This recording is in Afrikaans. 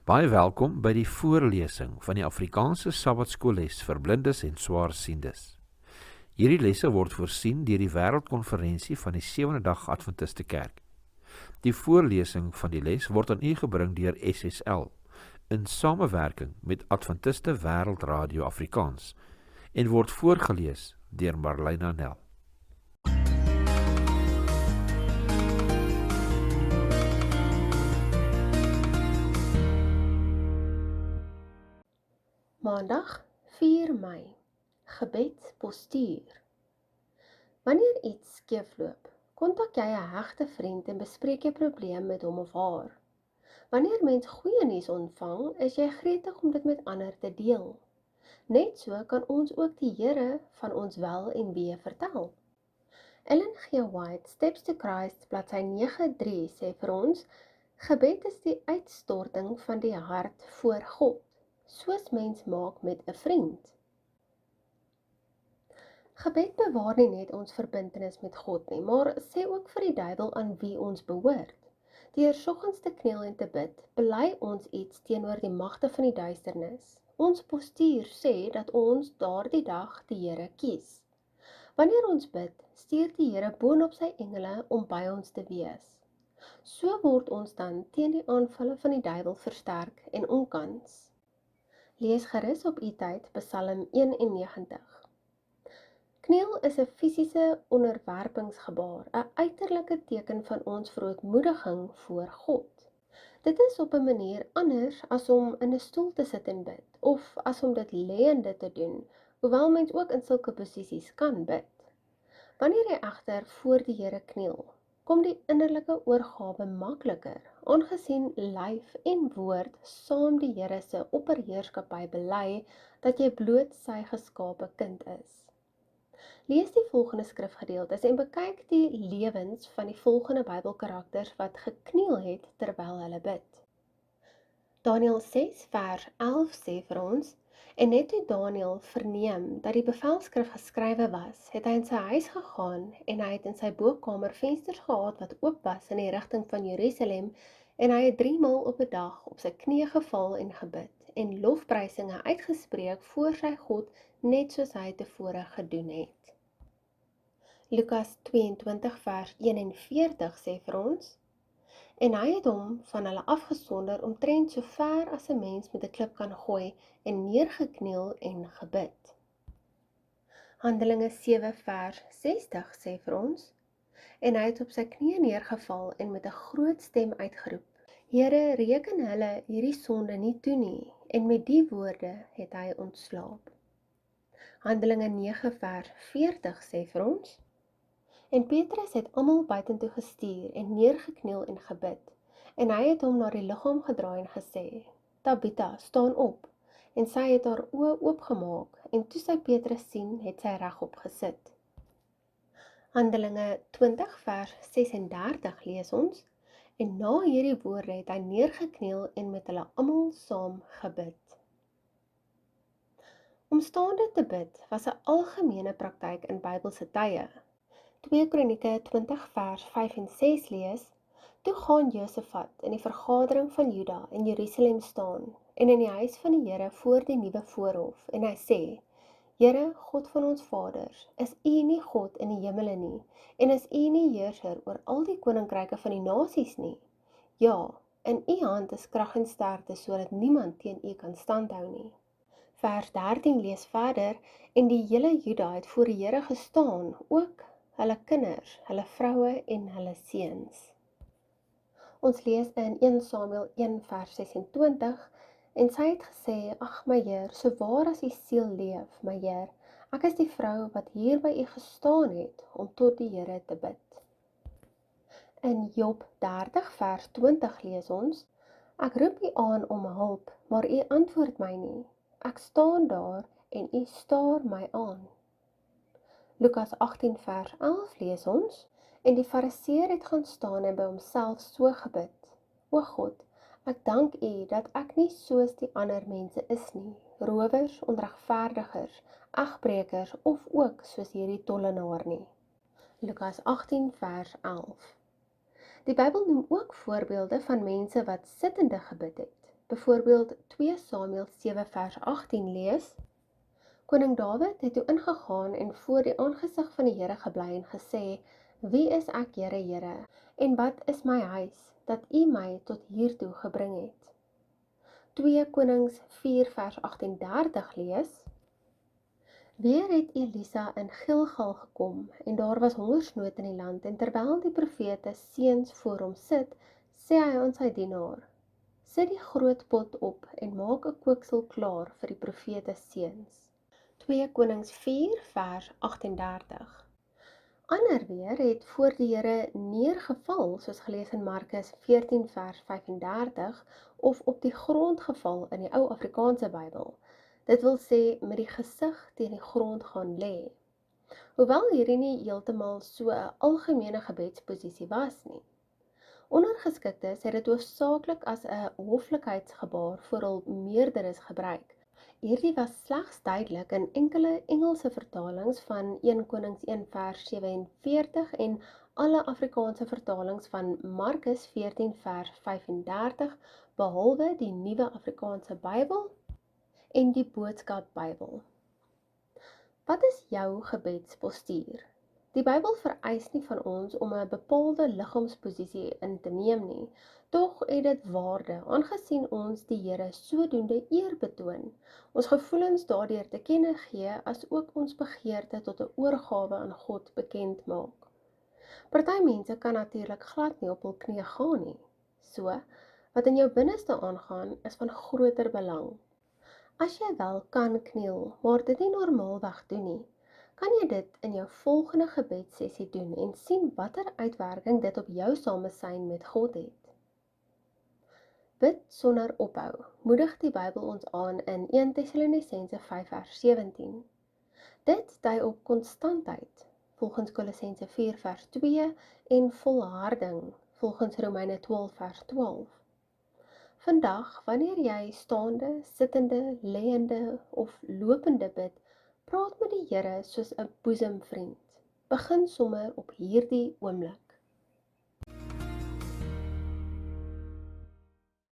Baie welkom by die voorlesing van die Afrikaanse Sabbatskoolles vir blindes en swaarsiendes. Hierdie lesse word voorsien deur die Wêreldkonferensie van die Sewende Dag Adventiste Kerk. Die voorlesing van die les word aan u gebring deur SSL in samewerking met Adventiste Wêreldradio Afrikaans en word voorgeles deur Marlena Nel. Maandag 4 Mei. Gebedspostuur. Wanneer iets skeefloop, kontak jy 'n hegte vriend en bespreek jou probleem met hom of haar. Wanneer mens goeie nuus ontvang, is jy gretig om dit met ander te deel. Net so kan ons ook die Here van ons wel en wee vertel. Ellen G. White, Steps to Christ, bladsy 9:3 sê vir ons, gebed is die uitstorting van die hart voor God, soos mens maak met 'n vriend. Gebed bewaar nie net ons verbintenis met God nie, maar sê ook vir die duiwel aan wie ons behoort. Deur soggens te kniel en te bid, bely ons iets teenoor die magte van die duisternis. Ons postuur sê dat ons daardie dag die Here kies. Wanneer ons bid, stuur die Here boonop sy engele om by ons te wees. So word ons dan teen die aanvalle van die duiwel versterk en onkans. Lees gerus op u tyd Psalm 91. Kniel is 'n fisiese onderwerpingsgebaar, 'n uiterlike teken van ons verootmoediging voor God. Dit is op 'n manier anders as om in 'n stoel te sit en bid, of as om dit lêende te doen, hoewel mens ook in sulke posisies kan bid. Wanneer jy egter voor die Here kniel, kom die innerlike oorgawe makliker, aangesien lyf en woord saam die Here se opperheerskappy bely dat jy bloot sy geskape kind is. Lees die volgende skrifgedeeltes en bekyk die lewens van die volgende Bybelkarakters wat gekniel het terwyl hulle bid. Daniël 6 vers 11 sê vir ons, en net toe Daniël verneem dat die bevelskrif geskrywe was, het hy in sy huis gegaan en hy het in sy bokamer vensters gehad wat oop was in die rigting van Jerusalem en hy het 3 maal op 'n dag op sy knieë geval en gebid en lofprysinge uitgespreek voor sy God net soos hy tevore gedoen het. Lukas 22 vers 41 sê vir ons, en hy het hom van hulle afgesonder omtrent so ver as 'n mens met 'n klip kan gooi en neergekniel en gebid. Handelinge 7 vers 60 sê vir ons, en hy het op sy knieë neergeval en met 'n groot stem uitgeroep, Here, reken hulle hierdie sonde nie toe nie, en met die woorde het hy ontslaap. Handelinge 9 vers 40 sê vir ons, en Petrus het almal buitentoe gestuur en neergekniel en gebid, en hy het hom na die liggaam gedraai en gesê, Tabitha, staan op, en sy het haar oë oopgemaak, en toe sy Petrus sien, het sy regop gesit. Handelinge 20 vers 36 lees ons, en na hierdie woorde het hy neergekniel en met hulle almal saam gebid. Om staande te bid was 'n algemene praktyk in Bybelse tye. 2 Kronieke 20 vers 5 en 6 lees, toe gaan Josafat in die vergadering van Juda in Jerusalem staan en in die huis van die Here voor die nuwe voorhof en hy sê, Here, God van ons vaders, is U nie God in die hemele nie en is U nie heerser oor al die koninkryke van die nasies nie? Ja, in U hand is krag en sterkte sodat niemand teen U kan standhou nie. Vers 13 lees verder, en die hele Juda het voor die Here gestaan, ook hulle kinders, hulle vroue en hulle seuns. Ons lees in 1 Samuel 1 vers 26, en sy het gesê, ag my Heer, so waar as U siel leef, my Heer, ek is die vrou wat hier by U gestaan het, om tot die Here te bid. In Job 30 vers 20 lees ons, ek roep U aan om hulp, maar U antwoord my nie. Ek staan daar en U staar my aan. Lukas 18 vers 11 lees ons, en die Fariseer het gaan staan en by homself so gebid, O God, ek dank U dat ek nie soos die ander mense is nie, rowers, onregverdigers, egbrekers of ook soos hierdie tollenaar nie. Lukas 18 vers 11. Die Bybel noem ook voorbeelde van mense wat sittende gebid het. byvoorbeeld 2 Samuel 7 vers 18 lees, Koning Dawid het toe ingegaan en voor die aangesig van die Here gebly en gesê, Wie is ek, Here, en wat is my huis, dat U my tot hiertoe gebring het? 2 Konings 4 vers 38 lees, Weer het Elisa in Gilgal gekom, en daar was hongersnood in die land, en terwyl die profete seuns voor hom sit, sê hy aan sy dienaar, Sit die groot pot op en maak 'n kooksel klaar vir die profete seuns. 2 Konings 4 vers 38. Ander weer het voor die Here neergeval, soos gelees in Markus 14 vers 35, of op die grond geval in die ou Afrikaanse Bybel. Dit wil sê met die gesig teen die grond gaan lê. Hoewel hierdie nie heeltemal so 'n algemene gebedsposisie was nie. Ondergeskiktes het dit hoofsaaklik as 'n hoflikheidsgebaar voor hul meerderes gebruik. Hierdie was slegs duidelik in enkele Engelse vertalings van 1 Konings 1 vers 47 en alle Afrikaanse vertalings van Markus 14 vers 35, behalwe die Nuwe Afrikaanse Bybel en die Boodskap Bybel. Wat is jou gebedspostuur? Die Bybel vereis nie van ons om 'n bepaalde liggaamsposisie in te neem nie, tog het dit waarde, aangesien ons die Here sodoende eer betoon, ons gevoelens daardeur te kenne gee, as ook ons begeerte tot 'n oorgawe aan God bekend maak. Party mense kan natuurlik glad nie op hul knieë gaan nie. So, wat in jou binneste aangaan, is van groter belang. As jy wel kan kniel, maar dit nie normaalweg doen nie, kan jy dit in jou volgende gebedssessie doen en sien watter uitwerking dit op jou samesyn met God het. Bid sonder ophou, moedig die Bybel ons aan in 1 Tessalonisense 5 vers 17. Dit dui op konstantheid, volgens Kolossense 4 vers 2 en volharding, volgens Romeine 12 vers 12. Vandag, wanneer jy staande, sittende, lêende of lopende bid, praat met die Here soos 'n boesemvriend. Begin sommer op hierdie oomblik.